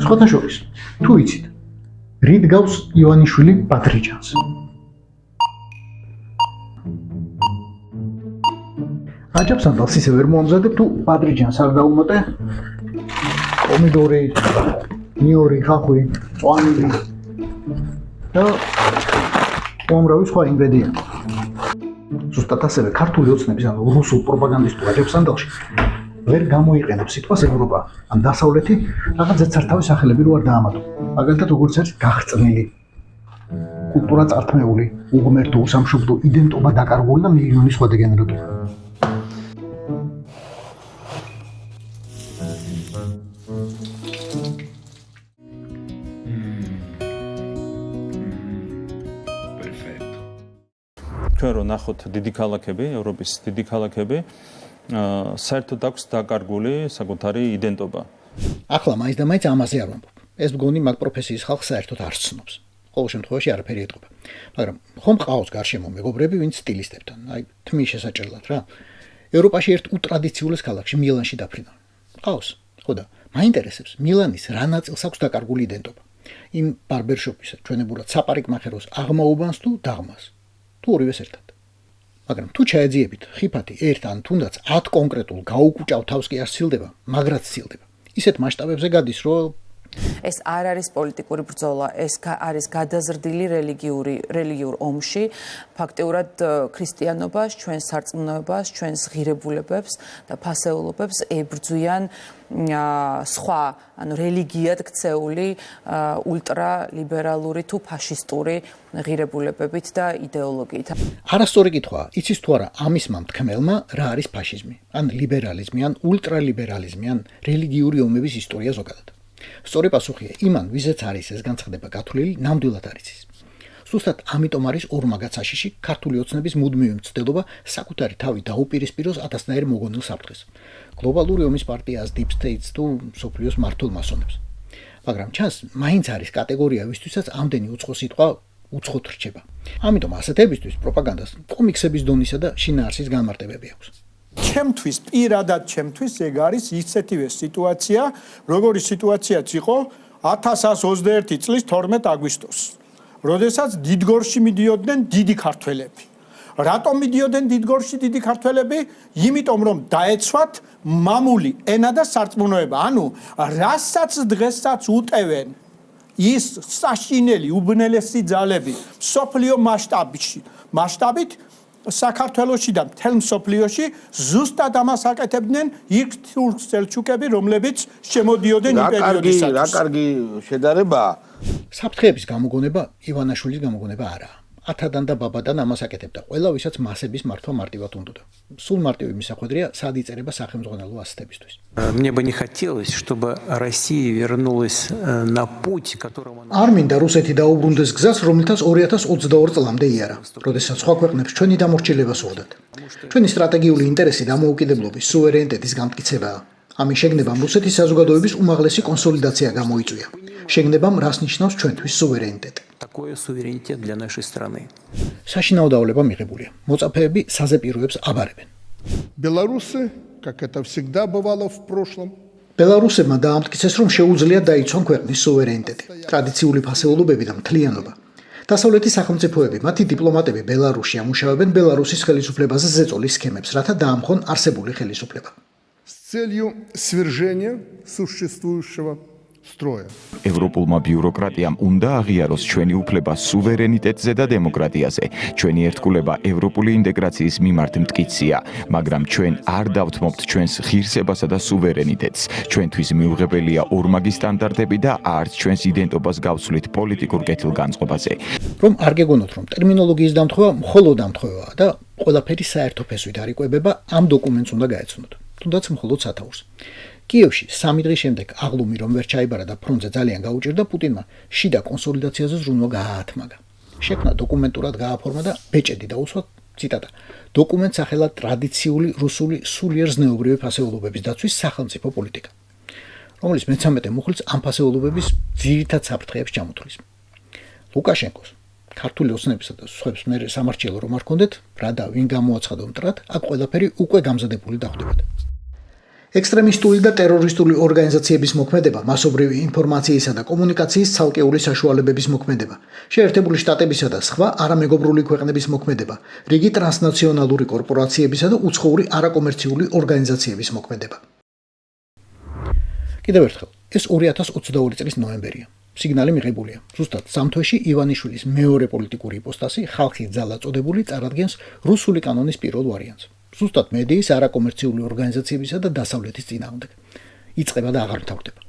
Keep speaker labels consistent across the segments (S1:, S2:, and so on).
S1: სხვათაშორის, თუ იცით, რით გავს ივანიშვილი პატრიჯანს? აჯაბსანდალს ისე ვერ მოამზადებ, თუ პატრიჯანს არ დაუმატე პომიდორი, ნიორი, ხახვი, ყვავილი და უამრავი სხვა ინგრედიენტი. ზუსტად ასევე ქართული ოცნების ან რუსულ პროპაგანდისტულ აჯაბსანდალში ვერ გამოიყენებს სიტყვას ევროპა ან დასავლეთი რაღაც ზეცართავი სახელები რო არ დაამატო. მაგალითად როგორც არის გახწნილი, კულტურა წართმეული, უღმერთო, უსამშობლო, იდენტობა დაკარგული და მილიონი სხვა დეგენერატული.
S2: ჩვენ რო ნახოთ დიდი ქალაქები, ევროპის დიდი ქალაქები, საერთოდ აქვს დაკარგული საკუთარი იდენტობა.
S1: ახლა მაინც და მაინც ამაზე არ ვამბობ. ეს მგონი მაგ პროფესიის ხალხს საერთოდ არ ცნობს. ყოველ შემთხვევაში არაფერი ეტყობა. მაგრამ ხომ ყავს გარშემო მეგობრები, ვინც სტილისტებთან, აი თმის შესაჭრელად რა. ევროპაში ერთ უტრადიციულეს ქალაქში, მილანში დაფრინდა. ყავს, ხო და მაინტერესებს, მილანის რა ნაწილს აქვს დაკარგული იდენტობა. იმ ბარბერშოპისა, ჩვენებურად საპარიკმახეროს აღმაუბანს თუ დაღმას. თუ ორივეს ერთად. მაგრამ თუ ჩაეძიებით ხიფათი ერთ ან თუნდაც 10 კონკრეტულ გაუკუჭავ თავს კი არ სცილდება, მაგრად სცილდება. ისეთ მასშტაბებზე გადის, რომ
S3: ეს არ არის პოლიტიკური ბრძოლა, ეს არის გადაზრდილი რელიგიურ ომში, ფაქტიურად ქრისტიანობას, ჩვენს სარწმუნოებას, ჩვენს ღირებულებებს და ფასეულობებს ებრძვიან სხვა, ანუ რელიგიად ქცეული ულტრალიბერალური თუ ფაშისტური ღირებულებებით და იდეოლოგიით.
S1: არასწორი კითხვაა, იცის თუ არა ამის მამთქმელმა რა არის ფაშიზმი, ან ლიბერალიზმი, ან ულტრალიბერალიზმი, ან რელიგიური ომების ისტორია ზოგადად. სწორი პასუხია იმან, ვიზეც არის ეს განცხადება გათვლილი, ნამდვილად არ იცის. ზუსტად ამიტომ არის ორმაგად საშიში ქართული ოცნების მუდმივი მცდელობა საკუთარი თავი დაუპირისპიროს ათასნაირ მოგონილ საფრთხეს. გლობალური ომის პარტიას, Deep States თუ მსოფლიოს მართულ მასონებს. მაგრამ ჩანს, მაინც არის კატეგორია, ვისთვისაც ამდენი უცხო სიტყვა უცხოდ რჩება. ამიტომ ასეთებისთვის პროპაგანდას კომიქსების დონისა და შინაარსის განმარტებები აქვს.
S4: ჩემთვის პირადად ჩემთვის ეგ არის ისეთივე სიტუაცია, როგორი სიტუაციაც იყო 1121 წლის 12 აგვისტოს, როდესაც დიდგორში მიდიოდნენ დიდი ქართველები. რატომ მიდიოდნენ დიდგორში დიდი ქართველები? იმიტომ რომ დაეცვათ მამული ენა და სარწმუნოება. ანუ რასაც დღესაც უტევენ ის საშინელი უბნელესი ძალები სოფლიო მასშტაბით საქართველოში და მთელ მსოფლიოში ზუსტად ამას აკეთებდნენ იქ თურქ სელჩუკები, რომლებიც შემოდიოდნენ იმ პერიოდისათვის.
S5: რა კარგი შედარებაა.
S1: საფრთხეების გამოგონება ივანაშვილის გამოგონება არაა. ათადან და ბაბადან ამას აკეთებდა ყველა, ვისაც მასების მართვა მარტივად უნდოდა. სულ მარტივი მისახვედრია, სად იწერება სახელმძღვანელო ასეთებისთვის.
S6: Мне бы не хотелось, чтобы Россия вернулась на путь, которым она...
S1: არ მინდა რუსეთი დაუბრუნდეს გზას, რომლითაც 2022 წლამდე იარა, როდესაც სხვა ქვეყნებს ჩვენი დამორჩილება სურდათ. ჩვენი სტრატეგიული ინტერესი დამოუკიდებლობის, სუვერენიტეტის გამტკიცებაა. ამის შეგნებამ რუსეთის საზოგადოების უმაღლესი კონსოლიდაცია გამოიწვია. შეგნებამ რას ნიშნავს ჩვენთვის სუვერენიტეტი.
S6: Такое суверенитет для нашей страны.
S1: საშინაო დავალება მიღებულია. მოწაფეები საზეპიროებს აბარებენ.
S7: Белорусы, как это всегда бывало в прошлом,
S1: ბელარუსებმა დაამტკიცეს, რომ შეუძლიათ დაიცვან ქვეყნის სუვერენიტეტი, ტრადიციული ფასეულობები და მთლიანობა. დასავლეთის სახელმწიფოები, მათი დიპლომატები ბელარუსში ამუშავებენ ბელარუსის ხელისუფლებაზე ზეწოლის სქემებს, რათა დაამხონ არსებული ხელისუფლება.
S7: с целью свержения существующего строя.
S8: ევროპულმა ბიუროკრატიამ უნდა აღიაროს ჩვენი უფლება სუვერენიტეტზე და დემოკრატიაზე. ჩვენი ერთგულება ევროპული ინტეგრაციის მიმართ მტკიცია, მაგრამ ჩვენ არ დავთმობთ ჩვენს ღირსებასა და სუვერენიტეტს. ჩვენთვის მიუღებელია ორმაგი სტანდარტები და არც ჩვენს იდენტობას გავცვლით პოლიტიკურ კეთილგანწყობაზე.
S1: რომ არ გეგონოთ, რომ ტერმინოლოგიის დამთხოვა მხოლოდ ამთხოვაა და ყველაფერი საერთო ფესვით არ იკვებება, ამ დოკუმენტს უნდა გაეცნოთ, თუნდაც მხოლოდ სათაურს. კიევში 3 დღის შემდეგ აღლუმი რომ ვერ ჩაიბარა და ფრონტზე ძალიან გაუჭირდა, პუტინმა შიდა კონსოლიდაციაზე ზრუნვა გაათმაგა. შექმნა დოკუმენტურად გააფორმა და ბეჭედი დაუსვა, ციტატა, დოკუმენტს სახელად ტრადიციული რუსული სულიერ ზნეობრივი ფასეულობების დაცვის სახელმწიფო პოლიტიკა, რომლის მე-13 მუხლიც ამ ფასეულობების ძირითად საფრთხეებს ჩამოთვლის. ლუკაშენკოს ქართული ოცნებისა და სხვებს მე სამარჩიელო რომ არ ქონდეთ, რა და ვინ გამოაცხადო მტრად, აქ ყველაფერი უკვე გამზადებული დახვდებოდა. ექსტრემისტული და ტერორისტული ორგანიზაციების მოქმედება, მასობრივი ინფორმაციისა და კომუნიკაციის ცალკეული საშუალებების მოქმედება, შეერთებული შტატებისა და სხვა არამეგობრული ქვეყნების მოქმედება, რიგი ტრანსნაციონალური კორპორაციებისა და უცხოური არაკომერციული ორგანიზაციების მოქმედება. კიდევ ერთხელ, ეს 2022 წლის ნოემბერია. სიგნალი მიღებულია. ზუსტად სამ თვეში ივანიშვილის მეორე პოლიტიკური იპოსტასი ხალხის ძალა წოდებული წარადგენს რუსული კანონის პირველ ვარიანტს. ზუსტად მედიის არაკომერციული ორგანიზაციებისა და დასავლეთის წინააღმდეგ. იწყება და აღარ მთავრდება.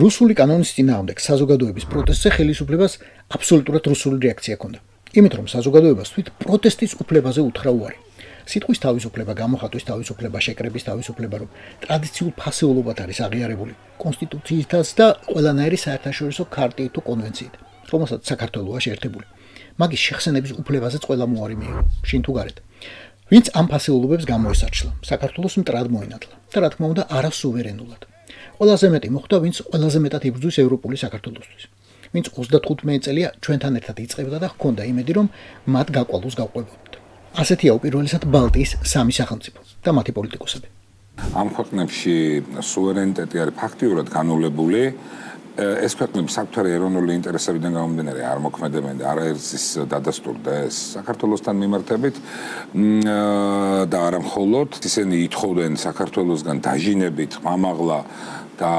S1: რუსული კანონის წინააღმდეგ საზოგადოების პროტესტზე ხელისუფლებას აბსოლუტურად რუსული რეაქცია ჰქონდა. იმით რომ საზოგადოებას თვით პროტესტის უფლებაზე უთხრა უარი. სიტყვის თავისუფლება, გამოხატვის თავისუფლება, შეკრების თავისუფლება, რომ ტრადიციულ ფასეულობად არის აღიარებული კონსტიტუციითაც და ყველანაირი საერთაშორისო ქარტიით თუ კონვენციით, რომელსაც საქართველოა შეერთებული. მაგის შეხსენების უფლებაზეც ყველა მოარი მიიღო, შინ თუ გარეთ. ვინც ამ ფასეულობებს გამოესარჩლა, საქართველოს მტრად მოინათლა და რა თქმა უნდა არასუვერენულად. ყველაზე მეტი მოხდა, ვინც ყველაზე მეტად იბრძვის ევროპული საქართველოსთვის. ვინც 35 წელია ჩვენთან ერთად იწყებდა და ჰქონდა იმედი, რომ მათ გაკვალოს გავყვებოდა. ასეთია უპირველესად ბალტიის სამი სახელმწიფო და მათი პოლიტიკოსები.
S9: ამ ქვეყნებში სუვერენიტეტი არის ფაქტიურად განულებული. ეს ქვეყნები საკუთარი ეროვნული ინტერესებიდან გამომდინარე არ მოქმედებენ და არაერთის დადასტურდა ეს საქართველოსთან მიმართებით და არა მხოლოდ ისინი ითხოვდნენ საქართველოსგან დაჟინებით ყმამაღლა და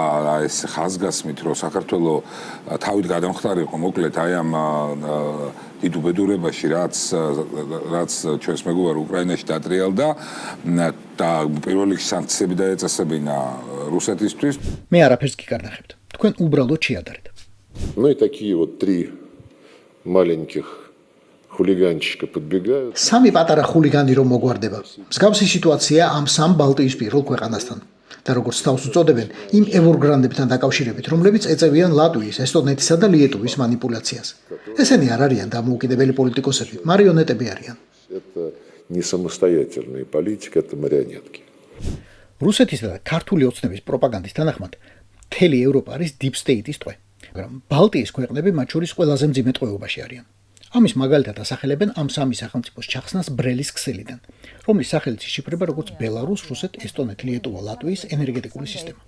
S9: ეს ხაზგასმით რომ საქართველო თავით გადამხდარიყო მოკლედ აი ამ დიდ უბედურებაში რაც ჩვენს მეგობარ უკრაინაში დატრიალდა და პირველ რიგში სანქციები დაეწესებინა რუსეთისთვის.
S1: მე არაფერს კი არ ნახებთ. თქვენ უბრალოდ შეადარეთ.
S10: Ну и такие вот три маленьких хулиганчика подбегают.
S1: სამი პატარა ხულიგანი რომ მოგვარდება. მსგავსი სიტუაცია ამ სამ ბალტიის პირველ ქვეყანასთან. და როგორც თავს უწოდებენ, იმ ევორგრანდებთან დაკავშირებით, რომლებიც ეწევიან ლატვიის, ესტონეთისა და ლიეტუვის манипуляციას. ესენი არ არიან დამოუკიდებელი პოლიტიკოსები, მარიონეტები არიან.
S10: Это не самостоятельная политика, это марионетки.
S1: რუსეთისა და ქართული ოცნების პროპაგანდის თანახმად, მთელი ევროპა არის deep state-ის ტყვე, მაგრამ ბალტიის ქვეყნები მათ შორის ყველაზე მძიმე ტყვეობაში არიან. ამის მაგალითად ასახელებენ ამ სამი სახელმწიფოს ჩახსნას ბრელის ქსელიდან, რომლის სახელიც იშიფრება როგორც ბელარუს, რუსეთ, ესტონეთ, ლიეტუვა, ლატვიის ენერგეტიკული სისტემა.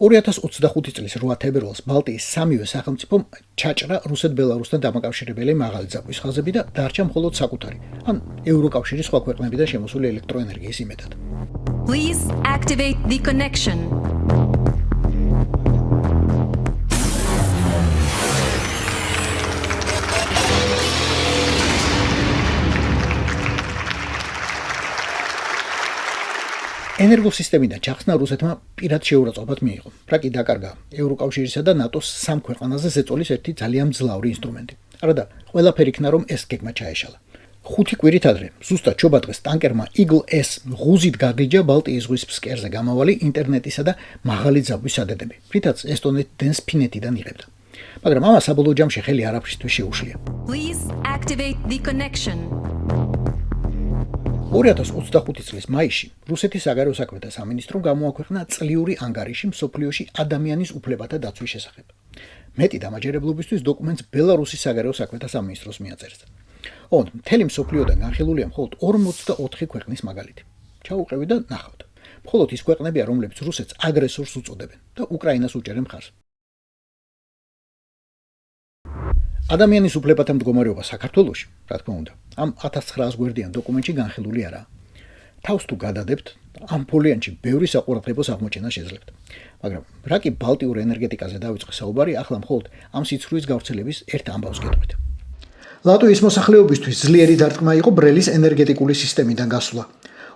S1: 2025 წლის 8 თებერვალს ბალტიის სამივე სახელმწიფომ ჩაჭრა რუსეთ-ბელარუსთან დამაკავშირებელი მაღალი ძაბვის ხაზები და დარჩა მხოლოდ საკუთარი, ან ევროკავშირის სხვა ქვეყნებიდან შემოსული ელექტროენერგიის იმედად.
S11: Please activate the connection.
S1: ენერგოსისტემიდან ჩახსნა რუსეთმა პირად შეურაცხყოფად მიიღო. რა კი დაკარგა ევროკავშირისა და ნატოს სამ ქვეყანაზე ზეწოლის ერთი ძალიან მძლავრი ინსტრუმენტი. არადა, ყველაფერი იქნა რომ ეს გეგმა ჩაეშალა. 5 კვირით ადრე, ზუსტად ჩობადღეს ტანკერმა Eagle-S ღუზით გაგიჯა ბალტიის ზღვის ფსკერზე გამავალი ინტერნეტისა და მაღალი ძაბვის სადედები, რითაც ესტონეთიდან ფინეთიდან იღებდა. მაგრამ ამას საბოლოო ჯამში ხელი არაფრისთვის შეუშლია.
S11: Please activate the connection.
S1: 2025 წლის მაისში რუსეთის საგარეო საქმეთა სამინისტრომ გამოაქვეყნა წლიური ანგარიში მსოფლიოში ადამიანის უფლებათა დაცვის შესახებ. მეტი დამაჯერებლობისთვის დოკუმენტს ბელარუსის საგარეო საქმეთა სამინისტროს მიაწერს. ოღონდ მთელი მსოფლიოდან განხილულია მხოლოდ 44 ქვეყნის მაგალითი. ჩაუყევი და ნახავთ. მხოლოდ ის ქვეყნებია, რომლებიც რუსეთს აგრესორს უწოდებენ და უკრაინას უჭერენ მხარს. ადამიანის უფლებათა მდგომარეობა საქართველოში, რა თქმა უნდა, ამ 1900 გვერდიან დოკუმენტში განხილული არაა. თავს თუ გადადებთ, ამ ფოლიანში ბევრი საყურადღებოს აღმოჩენა შეძლებთ. მაგრამ რა კი ბალტიურ ენერგეტიკაზე დავიწყე საუბარი, ახლა მხოლოდ ამ სიცრუის გავრცელების ერთ ამბავს გეტყვით. ლატვიის მოსახლეობისთვის ძლიერი დარტყმა იყო ბრელის ენერგეტიკული სისტემიდან გასვლა.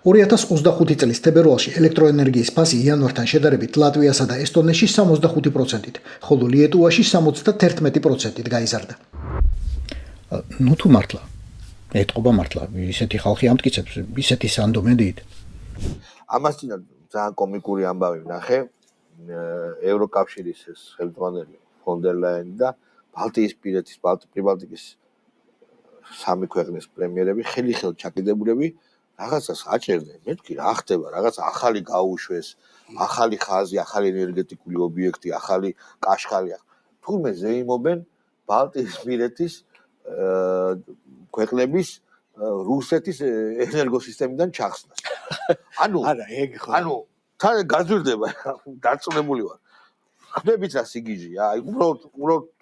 S1: 2025 წლის თებერვალში ელექტროენერგიის ფასი იანვართან შედარებით ლატვიასა და ესტონეთში 65%-ით, ხოლო ლიეტუვაში 71%-ით გაიზარდა. ნუ თუ მართლა ეთყობა მართლა ისეთი ხალხი ამტკიცებს ისეთი სანდომედით.
S5: ამას წინათ ძალიან კომიკური ამბავი ვნახე ევროკავშირის ეს ხელმძღვანელი ფონ დერ ლაიანი და ბალტიისპირეთის პრიბალტიკის სამი ქვეყნის პრემიერები ხელი-ხელ ჩაკიდებულები რაღაცას აჭერდნენ. მეთქი რა ხდება, რაღაც ახალი გაუშვეს, ახალი ხაზი, ახალი ენერგეტიკული ობიექტი, ახალი კაშხალი. თურმე ზეიმობენ ბალტიისპირეთის ქვეყნების რუსეთის ენერგოსისტემიდან ჩახსნას. ანუ თან გაზრდება, დარწმუნებული ვარ. ხდებით რა სიგიჟეა, აი უბრალოდ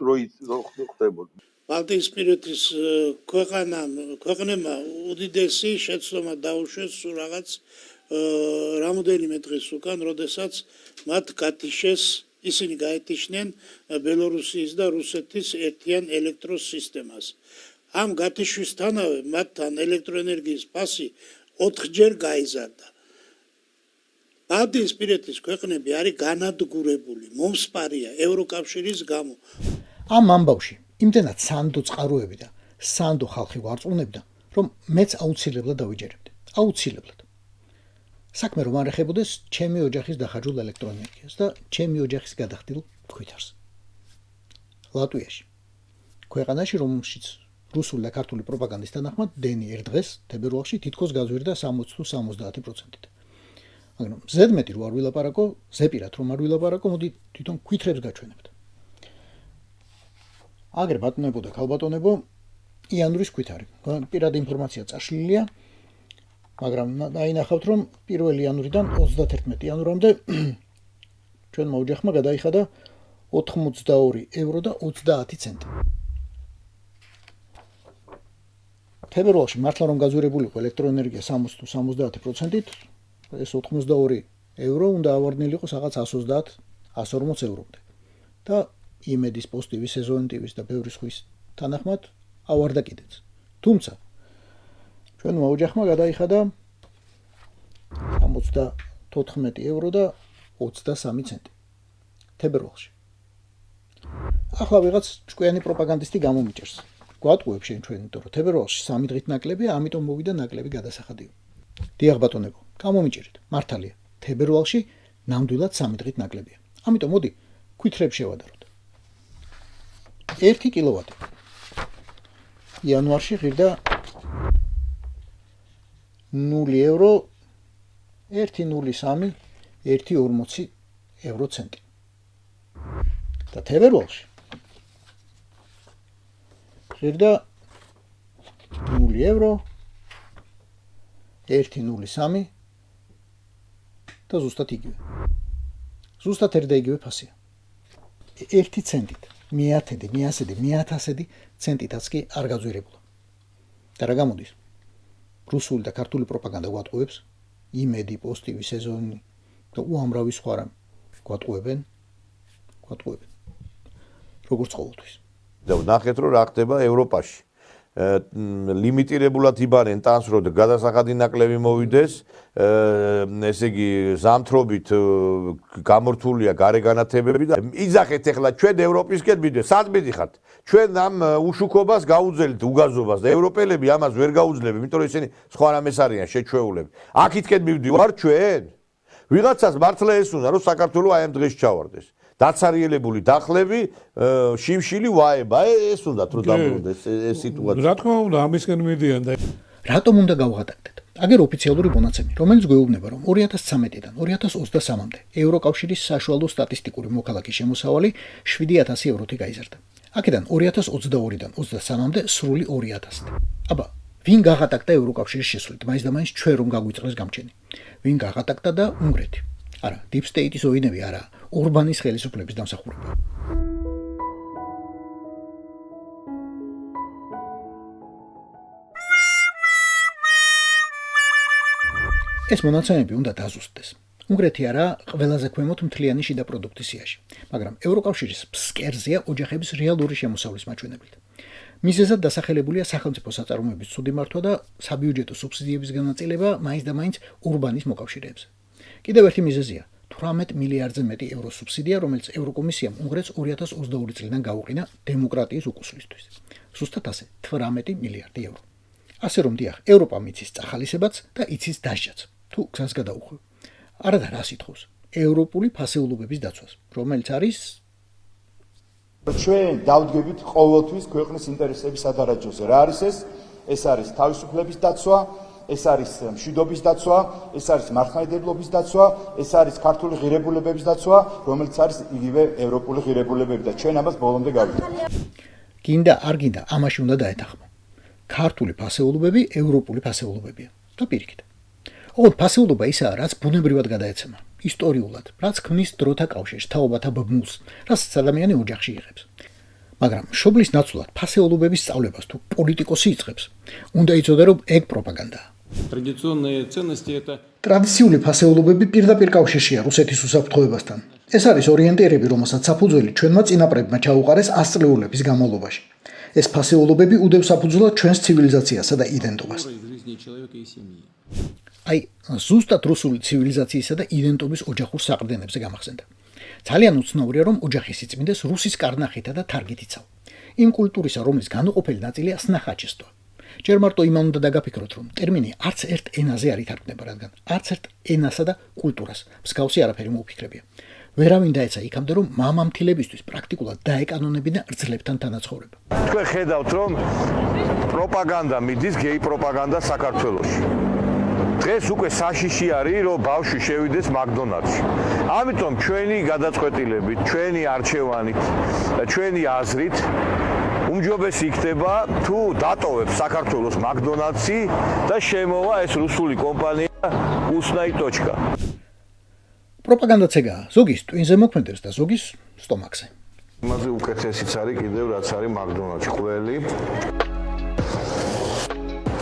S5: რო ხდებოდა.
S12: ბალტიისპირეთის ქვეყნებმა უდიდესი შეცდომა დაუშვეს სულ რაღაც რამოდენიმე დღის უკან, როდესაც მათ გათიშეს ისინი გაეთიშნენ ბელორუსიის და რუსეთის ერთიან ელექტროსისტემას. ამ გათიშვისთანავე მათთან ელექტროენერგიის ფასი 4-ჯერ გაიზარდა. ბალტიისპირეთის ქვეყნები არის განადგურებული, მომსპარია ევროკავშირის გამო.
S1: ამ ამბავში იმდენად სანდო წყაროები და სანდო ხალხი ვარწმუნებდა, რომ მეც აუცილებლად დავიჯერებდი. აუცილებლად. საქმე რომ არ ეხებოდეს ჩემი ოჯახის დახარჯულ ელექტროენერგიას და ჩემი ოჯახის გადახდილ ქვითარს. ლატვიაში, ქვეყანაში, რომელშიც რუსული და ქართული პროპაგანდის თანახმად დენი ერთ დღეს თებერვალში თითქოს გაზვირდა 60 თუ 70%-ით. მაგრამ ზედმეტი რო არ ვილაპარაკო, ზეპირად რომ არ ვილაპარაკო, მოდი თვითონ ქვითრებს გაჩვენებთ. აგერ ბატონებო და ქალბატონებო, იანვრის ქვითარი. პირადი ინფორმაცია წაშლილია, მაგრამ დაინახავთ, რომ 1 იანვრიდან 31 იანვრამდე ჩვენმა ოჯახმა გადაიხადა 82 ევრო და 30 ცენტი. თებერვალში მართლა რომ გაზვირებული იყო ელექტროენერგია 60 თუ 70%-ით, ეს 82 ევრო უნდა ავარდნილიყო რაღაც 130-140 ევრომდე. და იმედის, პოსტივის, სეზონტივის და ბევრი სხვის თანახმად ავარდა კიდეც. თუმცა ჩვენმა ოჯახმა გადაიხადა 74 ევრო და 23 ცენტი თებერვალში. ახლა ვიღაც ჭკვიანი პროპაგანდისტი გამომიჭერს. გვატყუებ შენ ჩვენ, იმიტომ რომ თებერვალში 3 დღით ნაკლებია, ამიტომ მოვიდა ნაკლები გადასახადია. დიახ ბატონებო, გამომიჭერეთ, მართალია. თებერვალში ნამდვილად 3 დღით ნაკლებია. ამიტომ მოდი ქვითრებს შევადაროთ. 1 კილოვატი იანვარში ღირდა 0 ევრო 1.03 1.40 ევრო ცენტი. და თებერვალში ღირდა 0 ევრო 1.03 და ზუსტად იგივე. ზუსტად ერთ და იგივე ფასია. 1 ცენტით, მიათედი, მიასედი, მიათასედი ცენტითაც კი არ გაძვირებულა. და რა გამოდის? რუსული და ქართული პროპაგანდა გვატყუებს, იმედი, პოსტივი, სეზონი და უამრავი სხვა რამ გვატყუებენ. როგორც ყოველთვის.
S5: და ნახეთ რომ რა ხდება ევროპაში. ლიმიტირებულად იბანენ ტანს, რომ გადასახადი ნაკლები მოვიდეს, ესე იგი ზამთრობით გამორთულია გარეგანათებები და იძახეთ ახლა ჩვენ ევროპისკენ მიდეთ, სად მიდიხართ? ჩვენ ამ უშუქობას გაუძელით უგაზობას და ევროპელები ამას ვერ გაუძლებს, იმიტომ რომ ისინი სხვა რამეს არიან შეჩვეულები. აქეთკენ მივდივარ ჩვენ. ვიღაცას მართლა ეს უნდა რომ საქართველოს აი ამ დღეს ჩავარდეს. დაცარიელებული დახლები, შიმშილი ვაება, ეს უნდათ რომ დაბრუნდეს ეს სიტუაცია.
S13: რა თქმა უნდა, ამისკენ მიდიან და
S1: რატომ უნდა გავღატაკდეთ? აგერ ოფიციალური მონაცემი, რომელიც გვეუბნება, რომ 2013-დან 2023-მდე ევროკავშირის საშუალო სტატისტიკური მოქალაქის შემოსავალი 7000 ევროთი გაიზარდა. აქედან 2022-დან 23-მდე სრული 2000-ით. აბა, ვინ გაღატაკდა ევროკავშირის შესვლით? მაინც და მაინც ჩვენ რომ გაგვიწყდეს გამჩენი. ვინ გაღატაკდა და უნგრეთი? არა, deep state-ის ოინები არა, ორბანის ხელისუფლების დამსახურება. ეს მონაცემები უნდა დაზუსტდეს. უნგრეთი არა ყველაზე ქვემოთ მთლიანი შიდა პროდუქტის სიაში, მაგრამ ევროკავშირის ფსკერზეა ოჯახების რეალური შემოსავლის მაჩვენებლით. მიზეზად დასახელებულია სახელმწიფო საწარმოების ცუდი მართვა და საბიუჯეტო სუბსიდიების განაწილება მაინც და მაინც урბანის მოკავშირეებზე. კიდევ ერთი მიზეზია 18 მილიარდზე მეტი ევრო სუბსიდია, რომელიც ევროკომისიამ უნგრეთს 2022 წლიდან გაუყინა დემოკრატიის უკუსლისთვის. ზუსტად ასე 18 მილიარდი ევრო. ასე რომ დიახ, ევროპა მიცის წახალისებაც და იცის დასჯაც. თუ გზას გადაუხვევ. არადა რა სიტყვის? ევროპული ფასეულობების დაცვას, რომელიც არის
S14: ჩვენ დავდგებით ყოველთვის ქვეყნის ინტერესების სადარაჯოზე. რა არის ეს? ეს არის თავისუფლების დაცვა, ეს არის მშვიდობის დაცვა, ეს არის მართლმადიდებლობის დაცვა, ეს არის ქართული ღირებულებების დაცვა, რომელიც არის იგივე ევროპული ღირებულებები და ჩვენ ამას ბოლომდე გავიგებთ.
S1: გინდა არ გინდა ამაში უნდა დაეთანხმო. ქართული ფასეულობები ევროპული ფასეულობებია და პირიქით. ოღონდ ფასეულობა ისაა, რაც ბუნებრივად გადაეცემა, ისტორიულად, რაც ქმნის დროთა კავშირს, თაობათა ბმულს, რასაც ადამიანი ოჯახში იღებს. მაგრამ მშობლის ნაცვლად ფასეულობების სწავლებას თუ პოლიტიკოსი იწყებს, უნდა იცოდე, რომ ეგ პროპაგანდაა. ტრადიციული ფასეულობები პირდაპირ კავშირშია რუსეთის უსაფრთხოებასთან. ეს არის ორიენტირები, რომელსაც საფუძველი ჩვენმა წინაპრებმა ჩაუყარეს ასწლეულების განმავლობაში. ეს ფასეულობები უდევს საფუძვლად ჩვენს ცივილიზაციასა და იდენტობას. აი, ზუსტად რუსული ცივილიზაციისა და იდენტობის ოჯახურ საყრდენებზე გამახსენდა. ძალიან უცნაურია, რომ ოჯახი სიწმინდეს რუსის კარნახითა და თარგით იცავ. იმ კულტურისა, რომლის განუყოფელი ნაწილია სნახაჩესტვა. ჯერ მარტო იმან უნდა დაგაფიქროთ, რომ ტერმინი არც ერთ ენაზე არ ითარგმნება, რადგან არც ერთ ენასა და კულტურას მსგავსი არაფერი მოუფიქრებია. ვერავინ დაეცა იქამდე, რომ მამამთილებისთვის პრაქტიკულად დაეკანონებინა რძლებთან თანაცხოვრება.
S15: თქვენ ხედავთ, რომ პროპაგანდა მიდის, გეი პროპაგანდა საქართველოში. დღეს უკვე საშიში არის, რომ ბავშვი შევიდეს მაკდონალდსში. ამიტომ ჩვენი გადაწყვეტილებით, ჩვენი არჩევანით, ჩვენი აზრით უმჯობესი იქნება თუ დატოვებს საქართველოს მაკდონალდსი და შემოვა ეს რუსული კომპანია უსნაი.კა.
S1: პროპაგანდაც ეგაა, ზოგის ტვინზე მოქმედებს და ზოგის სტომაქზე.
S15: იმაზე უკეთესიც არის კიდევ რაც არის მაკდონალდსში ყველი.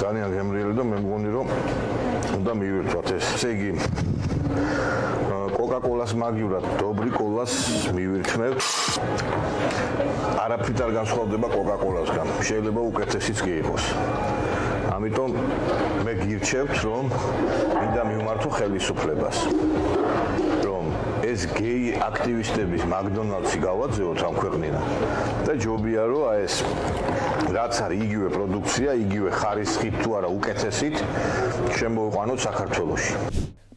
S15: ძალიან გემრიელი და მე მგონი რომ უნდა მივირთვათ ეს. ესე იგი კოკა-კოლას მაგივრად დობრი კოლას მივირთმევთ. არაფრით არ განსხვავდება კოკა-კოლასგან. შეიძლება უკეთესიც კი იყოს. ამიტომ მე გირჩევთ რომ მინდა მივმართო ხელისუფლებას. რომ ეს გეი აქტივისტების მაკდონალდსი გავაძეოთ ამ ქვეყნიდან და ჯობია რომ ეს რაც არის იგივე პროდუქცია, იგივე ხარისხით თუ არა უკეთესით შემოვიყვანოთ საქართველოში.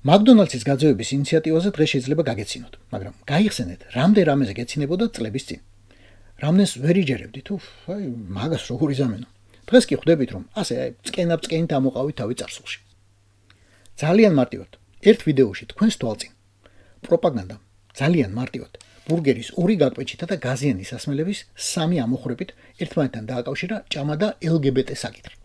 S1: მაკდონალდსის გაძევების ინიციატივაზე დღეს შეიძლება გაგეცინოთ, მაგრამ გაიხსენეთ, რამდენ რამეზე გეცინებოდა წლების წინ. რამდენს ვერ იჯერებდით, აი, მაგას როგორ იზამენო. დღეს კი ხვდებით, რომ ასე წკენა-წკენით ამოყავით თავი წარსულში. ძალიან მარტივად, ერთ ვიდეოში თქვენს თვალწინ პროპაგანდამ ძალიან მარტივად ბურგერის 2 გაკვეჩითა და გაზიანის სასმელების 3 ამოხრებით ერთმანეთთან დააკავშირა ჭამა და LGBT საკითხი.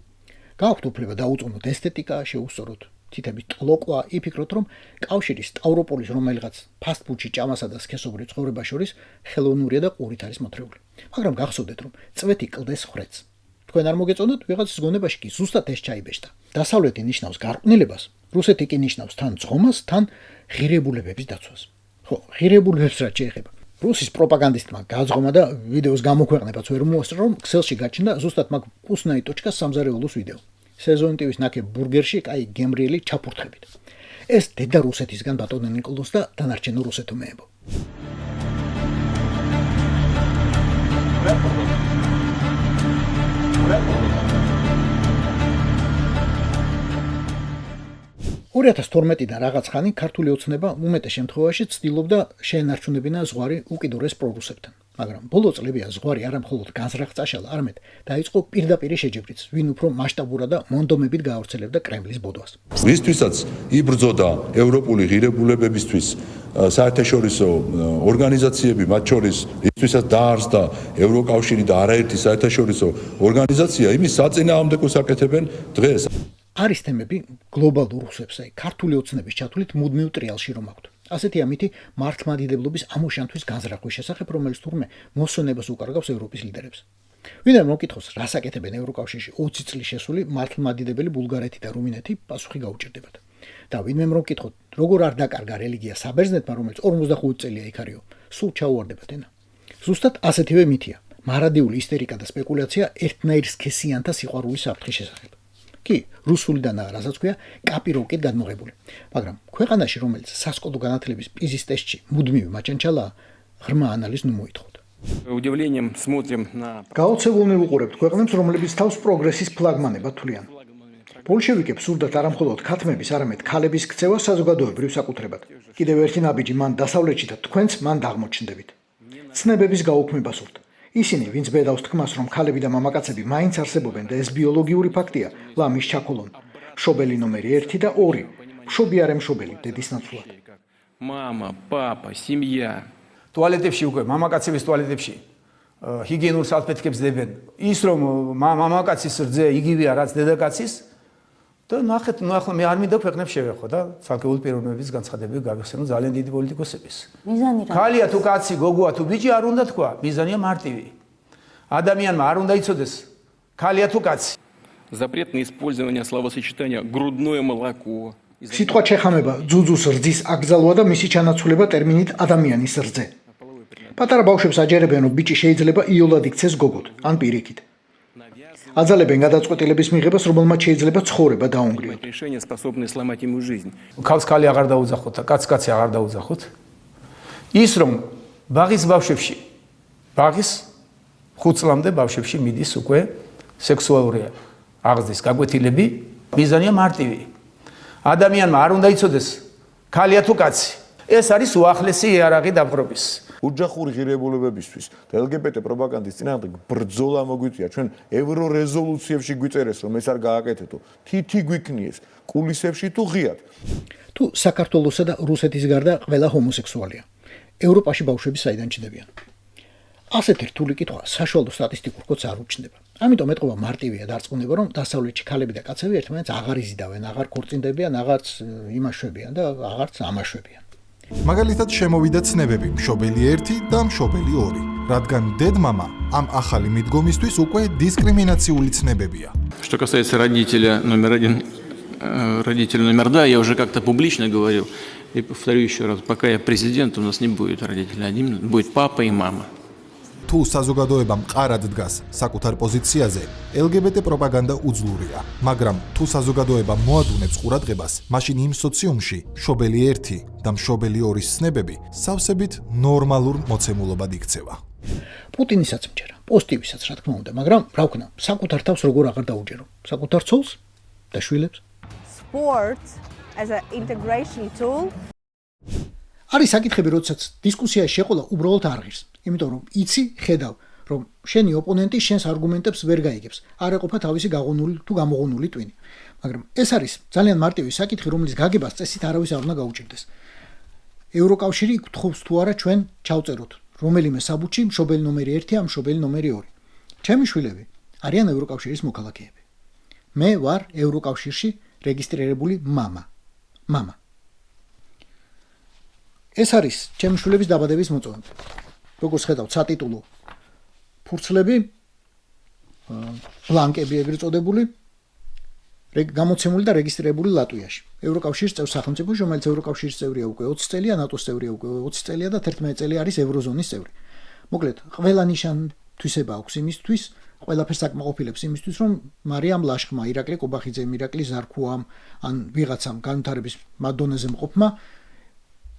S1: გააქვთ უფლება დაუწუნოთ ესთეტიკა, შეუსწოროთ თითების ტლოკვა, იფიქროთ, რომ კავშირი სტავროპოლის რომელიღაც ფასტფუდში ჭამასა და სქესობრივ ცხოვრებას შორის ხელოვნურია და ყურით არის მოთრეული. მაგრამ გახსოვდეთ, რომ წვეთი კლდეს ხრეთს. თქვენ არ მოგეწონათ, ვიღაცის გონებაში კი ზუსტად ეს ჩაიბეჭდა. დასავლეთი ნიშნავს გარყვნილებას, რუსეთი კი ნიშნავს თან ძღომას, თან ღირებულებების დაცვას. ხო, ღირებულებებს რაც შეეხება. რუსის პროპაგანდისტმა გაძღომა და ვიდეოს გამოქვეყნებაც ვერ მოასწრო, რომ ქსელში გაჩნდა ზუსტად მაგ უსნაი.კა სამზარეულოს ვიდეო. სეზონტივის ნაკე ბურგერში კაი გემრიელი ჩაფურთხებით. ეს დედა რუსეთისგან ბატონო ნიკოლოს და დანარჩენო რუსეთო მეებო. ორ 2012-დან რაღაც ხანი ქართული ოცნება უმეტეს შემთხვევაში ცდილობდა შეენარჩუნებინა ზღვარი უკიდურეს პრორუსებთან. მაგრამ ბოლო წლებია ზღვარი არა მხოლოდ განზრახ წაშალა, არამედ დაიწყო პირდაპირი შეჯიბრიც, ვინ უფრო მასშტაბურად და მონდომებით გაავრცელებდა კრემლის ბოდვას.
S16: ვისთვისაც იბრძოდა ევროპული ღირებულებებისთვის საერთაშორისო ორგანიზაციები, მათ შორის ისთვისაც დაარსდა ევროკავშირი და არაერთი საერთაშორისო ორგანიზაცია, იმის საწინააღმდეგოს აკეთებენ დღეს. არის თემები გლობალურ რუსებს, აი ქართული ოცნების ჩათვლით მუდმივ ტრიალში რომ აქვთ. ასეთი ამითი მართლმადიდებლობის ამოშანთვის განზრახვის შესახებ, რომელიც თურმე მოსონებას უკარგავს ევროპის ლიდერებს. ვინმე მოკითხოს, რას აკეთებენ ევროკავშირში 20 წლის შესული მართლმადიდებელი ბულგარეთი და რუმინეთი, პასუხი გაუჭირდებათ. და ვინმე მოკითხოთ, როგორ არ დაკარგა რელიგია საბერძნეთმა, რომელიც 45 წელია იქ არისო, სულ ჩაუვარდებათ ენა. ზუსტად ასეთივე მითია, მარადიული ისტერიკა და სპეკულაცია ერთნაირ სქესიანთა სიყვარულის საფრთხის შესახებ. კი, რუსულიდანაა, რასაც ქვია კაპიროვკით გადმოღებული. მაგრამ ქვეყანაში, რომელიც სასკოლო განათლების პიზის ტესტში მუდმივი მაჩანჩალაა, ღრმა ანალიზს ნუ მოითხოვთ. გაოცებულნი ვუყურებთ ქვეყნებს, რომლებიც თავს პროგრესის ფლაგმანებად თვლიან. ბოლშევიკებს სურდათ არა მხოლოდ ქათმების, არამედ ქალების ქცევა საზოგადოებრივ საკუთრებად. კიდევ ერთი ნაბიჯი მან დასავლეთში და თქვენც მან დაღმოჩნდებით. ცნებების გაუქმება სურთ. ისინი, ვინც ბედავს თქმას, რომ ქალები და მამაკაცები მაინც არსებობენ და ეს ბიოლოგიური ფაქტია, ლამის ჩაქოლონ. მშობელი ნომერი 1 და 2. მშობი არ ემშობელი, დედის ნაცვლად.
S6: Мама, папа, семья.
S17: ტუალეტებში უკვე, მამაკაცების ტუალეტებში ჰიგიენურ სალფეთქებს დებენ. ის რომ მამაკაცის რძე იგივეა რაც დედაკაცის და ნახეთ, ახლა მე არ მინდა ქვეყნებს შევეხო და ცალკეული პიროვნების განცხადებები გავიხსენო ძალიან დიდი პოლიტიკოსების.
S18: მიზანი რა?
S17: ქალია თუ კაცი, გოგოა თუ ბიჭი არ უნდა თქვა, მიზანია მარტივი. ადამიანმა არ უნდა იცოდეს ქალია თუ კაცი.
S19: Запрет на использование словосочетания грудное молоко.
S1: სიტყვა ჩეხამება ძუძუს რძის აკრძალვა და მისი ჩანაცვლება ტერმინით ადამიანის რძე. პატარა ბავშვებს აჯერებენ, რომ ბიჭი შეიძლება იოლად იქცეს გოგოთ, ან პირიქით. აძალებენ გადაწყვეტილების მიღებას, რომელმაც შეიძლება ცხოვრება დაუნგრიოთ.
S19: Решение, способное сломать ему жизнь.
S17: ქალს ქალი აღარ დაუძახოთ და კაცს კაცი აღარ დაუძახოთ. ის რომ ბაღის ბავშვებში, ბაღის 5 წლამდე ბავშვებში მიდის უკვე სექსუალური აღზრდის გაკვეთილები, მიზანია მარტივი. ადამიანმა არ უნდა იცოდეს ქალია თუ კაცი. ეს არის უახლესი იარაღი დაპყრობის.
S20: ოჯახური ღირებულებებისთვის და LGBT პროპაგანდის წინააღმდეგ ბრძოლა მოგვიწია. ჩვენ ევრორეზოლუციებში გვიწერეს, რომ ეს არ გააკეთეთო. თითი გვიქნიეს, კულისებში თუ ღიად.
S1: თუ საქართველოსა და რუსეთის გარდა ყველა ჰომოსექსუალია. ევროპაში ბავშვები საიდან ჩნდებიან? ასეთი რთული კითხვა საშუალო სტატისტიკურ კოდს არ უჩნდება. ამიტომ ეტყობა მარტივია დარწმუნება, რომ დასავლეთში ქალები და კაცები ერთმანეთს აღარ იზიდავენ, აღარ ქორწინდებიან, აღარც იმაშვებიან და აღარც ამაშვებიან.
S21: მაგალითად შემოვიდა ცნებები მშობელი 1 და მშობელი 2, რადგან დედმამა ამ ახალი მიდგომისთვის უკვე დისკრიმინაციული ცნებებია.
S22: Что касается родителя номер 1, родителя номер 2, я уже как-то публично говорил, и повторю еще раз, пока я президент, у нас не будет родителя 1, будет папа и мама.
S21: თუ საზოგადოება მყარად დგას საკუთარ პოზიციაზე, LGBT პროპაგანდა უძლურია, მაგრამ თუ საზოგადოება მოადუნებს ყურადღებას, მაშინ იმ სოციუმში მშობელი 1 და მშობელი 2-ის ცნებები სავსებით ნორმალურ მოცემულობად იქცევა.
S1: პუტინისაც მჯერა, პოზიტივისაც რა თქმა უნდა, მაგრამ რა ვქნა, საკუთარ თავს როგორ აღარ დაუჯერო? საკუთარ ცოლს და შვილებს?
S23: Sport as an integration tool.
S1: არის საკითხები, როდესაც დისკუსიაში შეყოლა უბრალოდ არ ღირს. იმიტომ რომ იცი, ხედავ, რომ შენი ოპონენტი შენს არგუმენტებს ვერ გაიგებს, არ ეყოფა თავისი გაღონული თუ გამოღონული ტვინი. მაგრამ ეს არის ძალიან მარტივი საკითხი, რომლის გაგებას წესით არავის არ უნდა გაუჭირდეს. ევროკავშირი გთხოვს თუ არა ჩვენ ჩავწეროთ რომელიმე საბუთში მშობელი ნომერი 1 ან მშობელი ნომერი 2. ჩემი შვილები არიან ევროკავშირის მოქალაქეები. მე ვარ ევროკავშირში რეგისტრირებული მამა. ეს არის ჩემი შვილების დაბადების მოწვევა. როგორც ხედავთ, სატიტულო ფურცლები, ბლანკები ეგრეთ წოდებული, გამოცემული და რეგისტრირებული ლატვიაში. ევროკავშირის წევრ სახელმწიფოში, რომელიც ევროკავშირის წევრია უკვე 20 წელია, ნატოს წევრია უკვე 20 წელია და 11 წელი არის ევროზონის წევრი. მოკლედ, ყველა ნიშანთვისება აქვს იმისთვის, ყველაფერს აკმაყოფილებს იმისთვის, რომ მარიამ ლაშხმა, ირაკლი კობახიძემ, ირაკლი ზარქუამ, ან ვიღაცამ განვითარების მადონეზე მყოფმა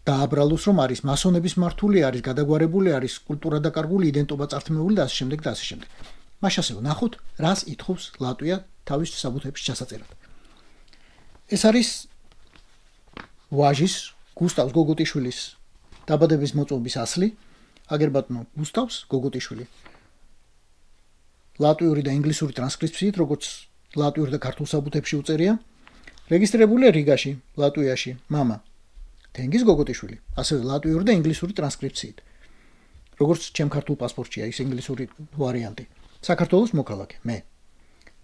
S1: დააბრალოს, რომ არის მასონების მართული, არის გადაგვარებული, არის კულტურა დაკარგული, იდენტობა წართმეული და ასე შემდეგ და ასე შემდეგ. მაშ ასე ვნახოთ, რას ითხოვს ლატვია თავის საბუთებში ჩასაწერად. ეს არის ვაჟის, გუსტავს გოგოტიშვილის დაბადების მოწვევის ასლი, აგერბატონო გუსტავს გოგოტიშვილი. ლატვიური და ინგლისური ტრანსკრიფციით, როგორც ლატვიურ და ქართულ საბუთებში უწერია, რეგისტრირებულია რიგაში, ლატვიაში, მამა. თენგიზ გოგოტიშვილი, ასევე ლატვიური და ინგლისური ტრანსკრიფციით. როგორც ჩემ ქართულ პასპორტშია ის ინგლისური ვარიანტი. საქართველოს მოქალაქე, მე.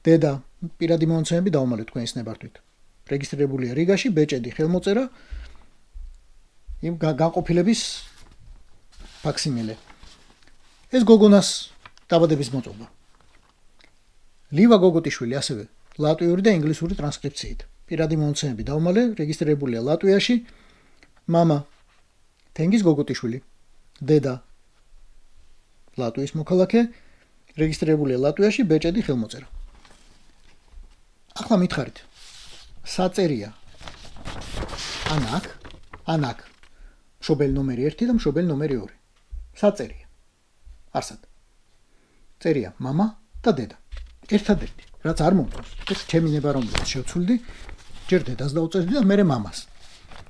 S1: დედა, პირადი მონაცემები დავუმალე თქვენის ნებართვით. რეგისტრირებულია რიგაში, ბეჭედი, ხელმოწერა, იმ განყოფილების ფაქსიმილე. ეს გოგონას დაბადების მოწვევა. ლივა გოგოტიშვილი, ასევე ლატვიური და ინგლისური ტრანსკრიფციით. პირადი მონაცემები დავუმალე, რეგისტრირებულია ლატვიაში. მამა თენგიზ გოგოტიშვილი, დედა ლატვიის მოქალაქე, რეგისტრირებულია ლატვიაში, ბეჭედი, ხელმოწერა. ახლა მითხარით, საწერია ანაკ, მშობელი ნომერი 1 და მშობელი ნომერი 2. საწერია. არსად. წერია მამა და დედა. ერთადერთი, რაც არ მომწონს, ეს ჩემი ნება რომელიც შევცვლდი, ჯერ დედას დაუწერდი და მერე მამას.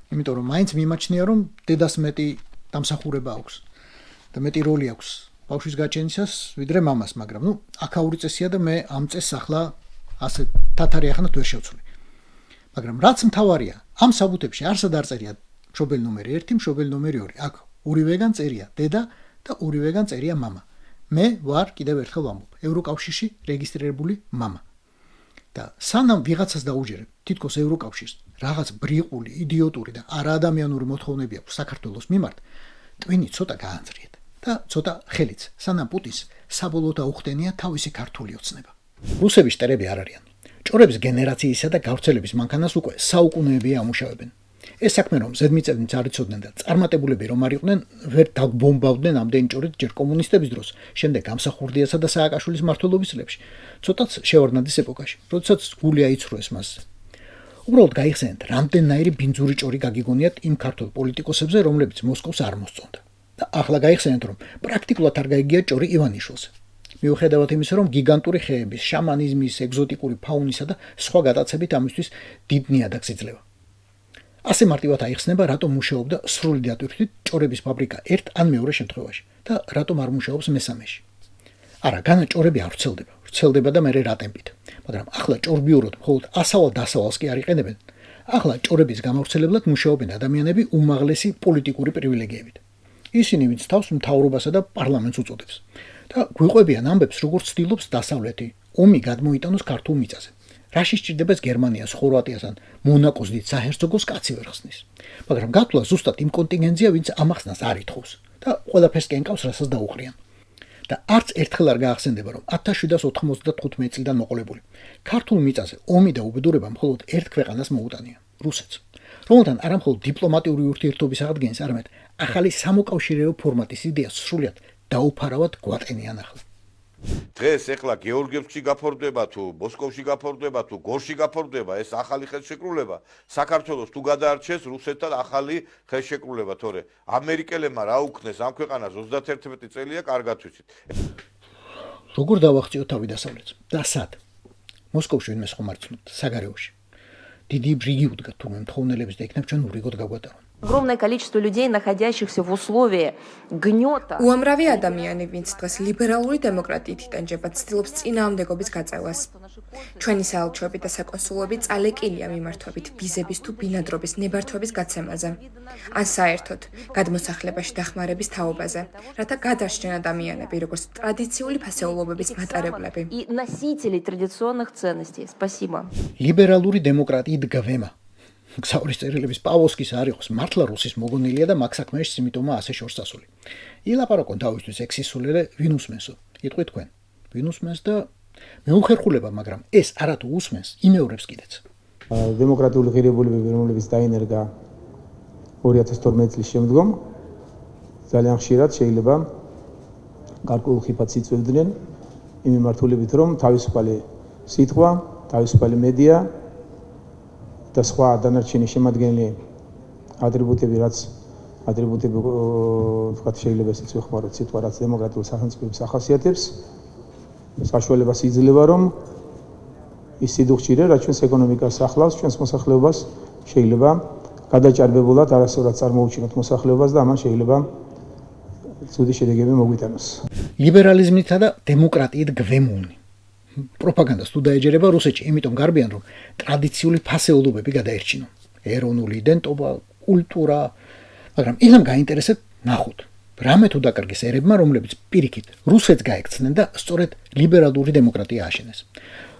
S1: იმიტომ რომ მაინც მიმაჩნია რომ დედას მეტი დამსახურება აქვს და მეტი როლი აქვს ბავშვის გაჩენისას ვიდრე მამას, მაგრამ აქაური წესია და მე ამ წესს ახლა ასე თათარი ახანად ვერ შევცვლი. მაგრამ რაც მთავარია, ამ საბუთებში არსად არ წერია მშობელი ნომერი 1, მშობელი ნომერი 2. აქ ორივეგან წერია დედა და ორივეგან წერია მამა. მე ვარ კიდევ ერთხელ ვამბობ, ევროკავშირში რეგისტრირებული მამა. და სანამ ვიღაცას დაუჯერებ, თითქოს ევროკავშირს რაღაც ბრიყული, იდიოტური და არაადამიანური მოთხოვნები აქვს საქართველოს მიმართ, ტვინი ცოტა გაანძრიეთ და ცოტა ხელიც, სანამ პუტინს საბოლოოდ აუხდენია თავისი ქართული ოცნება. რუსები შტერები არ არიან. ჭორების გენერაციისა და გავრცელების მანქანას უკვე საუკუნეებია ამუშავებენ. ეს საქმე რომ ზედმიწევნიც არ იცოდნენ და წარმატებულები რომ არ იყვნენ, ვერ დაგბომბავდნენ ამდენი ჭორით ჯერ კომუნისტების დროს, შემდეგ გამსახურდიასა და სააკაშვილის მმართველობის წლებში, ცოტაც შევარდნაძის ეპოქაში, როდესაც გული აიცრუეს მასზე. უბრალოდ გაიხსენეთ, რამდენნაირი ბინძური ჭორი გაგიგონიათ იმ ქართულ პოლიტიკოსებზე, რომლებიც მოსკოვს არ მოსწონდა. და ახლა გაიხსენეთ, რომ პრაქტიკულად არ გაიგია ჭორი ივანიშვილზე. მიუხედავად იმისა, რომ გიგანტური ხეების, შამანიზმის, ეგზოტიკური ფაუნისა და სხვა გატაცებით ამისთვის დიდ ნიადაგს იძლევა. ასე მარტივად აიხსნება, რატომ მუშაობდა სრული დატვირთვით ჭორების ფაბრიკა ერთ ან მეორე შემთხვევაში და რატომ არ მუშაობს მესამეში. არა, განა ჭორები არ ვრცელდება და მერე რა ტემპით. მაგრამ ახლა ჭორბიუროდ მხოლოდ ასავალ-დასავალს კი არ იყენებენ. ახლა ჭორების გამავრცელებლად მუშაობენ ადამიანები უმაღლესი პოლიტიკური პრივილეგიებით. ისინი ვინც თავს მთავრობასა და პარლამენტს უწოდებს. და გვიყვებიან ამბებს, როგორც ცდილობს დასავლეთი ომი გადმოიტანოს ქართულ მიწაზე. რაში სჭირდება გერმანიას, ხორვატიას ან მონაკოს დიდ საჰერცოგოს კაცი ვერ ხსნის. მაგრამ გათვლა ზუსტად იმ კონტინგენტზია, ვინც ამახსნას არ ითხოვს და ყველაფერს კენკავს, რასაც დაუყრიან. და არც ერთხელ არ გაახსენდება, რომ 1795 წლიდან მოყოლებული ქართულ მიწაზე ომი და უბედურება მხოლოდ ერთ ქვეყანას მოუტანია, რუსეთს. რომელთან არა მხოლოდ დიპლომატიური ურთიერთობის აღდგენის, არამედ ახალი სამოკავშირეო ფორმატის იდეას სრულად დაუფარავად გვატენიან ახლა.
S15: დღეს ეხლა გეორგიევსკში გაფორდება თუ მოსკოვში გაფორდება თუ გორში გაფორდება ეს ახალი ხელშეკრულება საქართველოს თუ გადაარჩეს რუსეთთან ახალი ხელშეკრულება თორე ამერიკელებმა რა უქნეს ამ ქვეყანას 31 წელია კარგად ვიცით.
S1: როგორ დავახციოთ თავი დასავლეთს და სად? მოსკოვში ვინმე ხომ არ ცნობთ, საგარეოში. დიდი ბრიგი უდგათ თუ მემთხოვნელებს და იქნებ ჩვენ ურიგოდ გაგვატარონ.
S2: Огромное количество людей, находящихся в условии гнёта.
S3: უამრავი ადამიანი, ვინც დღეს ლიბერალური დემოკრატიით იტანჯება, ცდილობს წინააღმდეგობის გაწევას. ჩვენი საელჩოები და საკონსულოები წალეკილია მიმართვებით ვიზების თუ ბინადრობის ნებართვების გაცემაზე. ან საერთოდ გადმოსახლებაში დახმარების თაობაზე, რათა გადარჩნენ ადამიანები, როგორც ტრადიციული ფასეულობების მატარებლები.
S2: И носители традиционных ценностей. Спасибо.
S1: ლიბერალური დემოკრატიით გვემა. გზავრის წერილების პავლოვსკის არ იყოს მართლა რუსის მოგონილია და მაგ საქმეში სიმიტომა ასე შორს ასული. ილაპარაკონ თავისთვის ექსისულერე ვინ უსმენსო. იტყვი თქვენ. ვინ უსმენს და მეუხერხულება, მაგრამ ეს არათუ უსმენს, იმეორებს კიდეც.
S17: დემოკრატიული ღირებულებები, რომლებიც დაინერგა 2012 წლის შემდგომ, ძალიან ხშირად შეიძლება გარკვეულ ხიფათს იწვევდნენ იმ მიმართულებით, რომ თავისუფალი სიტყვა, თავისუფალი მედია და სხვა დანარჩენი შემადგენელი ატრიბუტები, რაც ატრიბუტები ვთქვათ შეიძლება ისიც ვეხმაროთ სიტყვა, რაც დემოკრატიულ სახელმწიფოებს ახასიათებს, საშუალებას იძლევა, რომ ის სიდუხჭირე, რაც ჩვენს ეკონომიკას ახლავს, ჩვენს მოსახლეობას შეიძლება გადაჭარბებულად არასწორად წარმოუჩინოთ მოსახლეობას და ამან შეიძლება ცუდი შედეგები მოგვიტანოს.
S1: ლიბერალიზმითა და დემოკრატიით გვემოვნი. პროპაგანდას თუ დაეჯერება რუსეთში, იმიტომ გარბიან, რომ ტრადიციული ფასეულობები გადაერჩინონ. ეროვნული იდენტობა, კულტურა, მაგრამ ისამ გაინტერესებს ნახოთ. რამე თუ დაკარგეს ერებმა, რომლებიც პირიქით რუსეთს გაექცნენ და სწორედ ლიბერალური დემოკრატია აშენეს,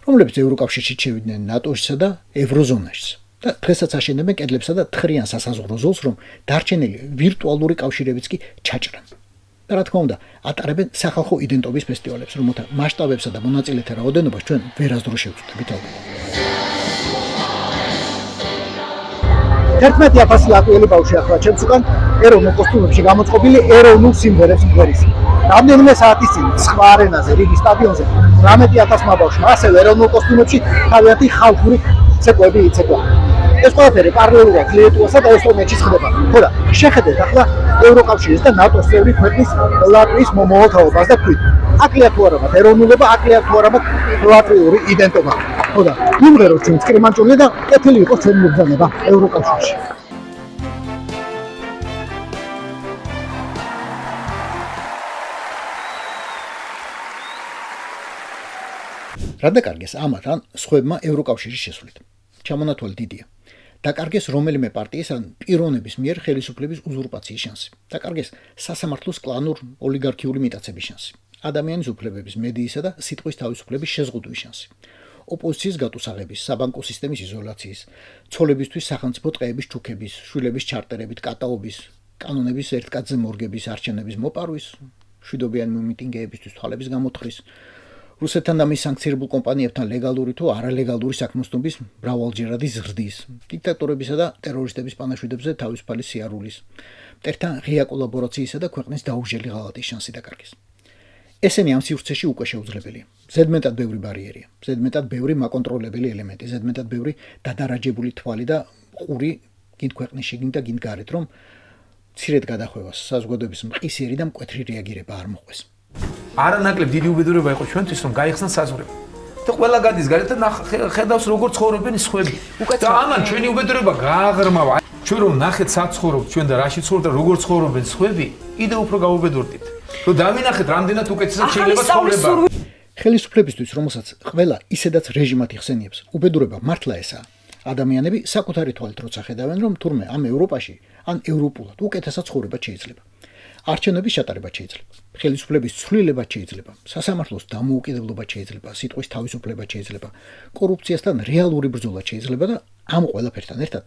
S1: რომლებიც ევროკავშირში შევიდნენ, ნატოშსა და ევროზონაშიც. და დღესაც აშენებენ კედლებსა და თხრიან სასაზღვრო ზოლს, რომ დარჩენილი ვირტუალური კავშირებიც კი ჩაჭრან. და რა თქმა უნდა, ატარებენ სახალხო იდენტობის ფესტივალებს, რომელთა მასშტაბებსა და მონაწილეთა რაოდენობას ჩვენ ვერასდრო შევწყვეტებით ალბათ. 11,000 ლატვიელი ბავშვი ახლა ჩემს უკან ეროვნულ კოსტუმებში გამოწყობილი ეროვნულ სიმღერებს მღერის. რამდენიმე საათის წინ სხვა არენაზე, რიგის სტადიონზე 18,000 ბავშვი ასევე ეროვნულ კოსტუმებში თავიანთი ხალხური ცეკვები იცეკვენ. ეს ყველაფერი პარალელურად ლიეტუვასა და ესტონეთში ხდება. ხო და შეხედეთ ახლა ევროკავშირის და ნატოს წევრი ქვეყნის ლატვიის მომავალთაობას და თქვით, აკლია თუ არა მათ ეროვნულობა, აკლია თუ არა მათ ლატვიური იდენტობა. ხო და იმღეროთ ჩვენს კრიმანჭული და კეთილი იყოს ჩვენი მობრძანება ევროკავშირში. რა დაკარგეს ამათ ან სხვებმა ევროკავშირის შესვლით? ჩამონათვალი დიდია. დაკარგეს რომელიმე პარტიის ან პიროვნების მიერ ხელისუფლების უზურპაციის შანსი. დაკარგეს სასამართლოს კლანურ ოლიგარქიული მიტაცების შანსი. ადამიანის უფლებების, მედიისა და სიტყვის თავისუფლების შეზღუდვის შანსი. ოპოზიციის გატუსაღების, საბანკო სისტემის იზოლაციის, ცოლებისთვის სახელმწიფო ტყეების ჩუქების, შვილების ჩარტერებით კატაობის, კანონების ერთკაცზე მორგების, არჩევნების მოპარვის, მშვიდობიანი მიმიტინგეებისთვის თვალების გამოთვლის, რუსეთთან და მის სანქცირებულ კომპანიებთან ლეგალური თუ არალეგალური საქმოსნობის მრავალჯერადი ზრდის, დიქტატორებისა და ტერორისტების პანაშვიდებზე თავისუფალი სიარულის, მტერთან ღია კოლაბორაციისა და ქვეყნის დაუჟელი ღალატის შანსი დაკარგეს. ესენი ამ სივრცეში უკვე შეუძლებელია. ზედმეტად ბევრი ბარიერია, ზედმეტად ბევრი მაკონტროლებელი ელემენტი, ზედმეტად ბევრი დადარაჯებული თვალი და ყური გინდ ქვეყნის შიგნით და გინდ გარეთ, რომ მცირედ გადახვევას, საზოგადოების მყისიერი და მკვეთრი რეაგირება არ მოყვეს.
S17: არანაკლებ დიდი უბედურება იყო ჩვენთვის, რომ გაიხსნათ საზღვრები. და ყველა გადის გარეთ და ხედავს როგორ ცხოვრობენ სხვები. და ამან ჩვენი უბედურება გააღრმავა. ჩვენ რომ ნახეთ საცხოვრობ ჩვენ და რაში ცხოვრობ და როგორ ცხოვრობენ სხვები, კიდე უფრო გაუბედურდით. რომ დავინახეთ რამდენად უკეთესად შეიძლება ცხოვრება.
S1: ხელისუფლებისთვის, რომელსაც ყველა ისედაც რეჟიმად იხსენიებს, უბედურება მართლა ესაა. ადამიანები საკუთარი თვალით როცა ხედავენ, რომ თურმე ამ ევროპაში ან ევროპულად უკეთესად ცხოვრება შეიძლება. არჩევნების ჩატარება შეიძლება. ხელისუფლების ცვლილება შეიძლება. სასამართლოს დამოუკიდებლობა შეიძლება, სიტყვის თავისუფლება შეიძლება, კორუფციასთან რეალური ბრძოლა შეიძლება და ამ ყველაფერთან ერთად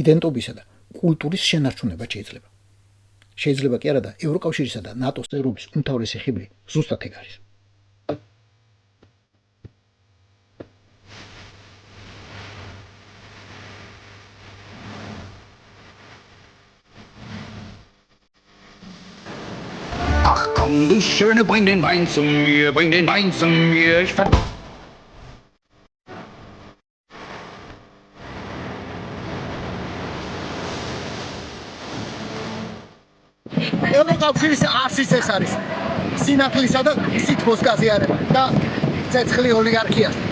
S1: იდენტობისა და კულტურის შენარჩუნება შეიძლება. შეიძლება კი არა და ევროკავშირისა და ნატოს წევრობის უმთავრესი ხიბლი ზუსტად ეგ არის.
S4: Ach komm, du Schöne, bring den Wein zu mir, bring den Wein zu mir.
S1: ევროკავშირის არსის ეს არის სინათლისა და სითბოს გაზიარება და ცეცხლი ოლიგარქიას.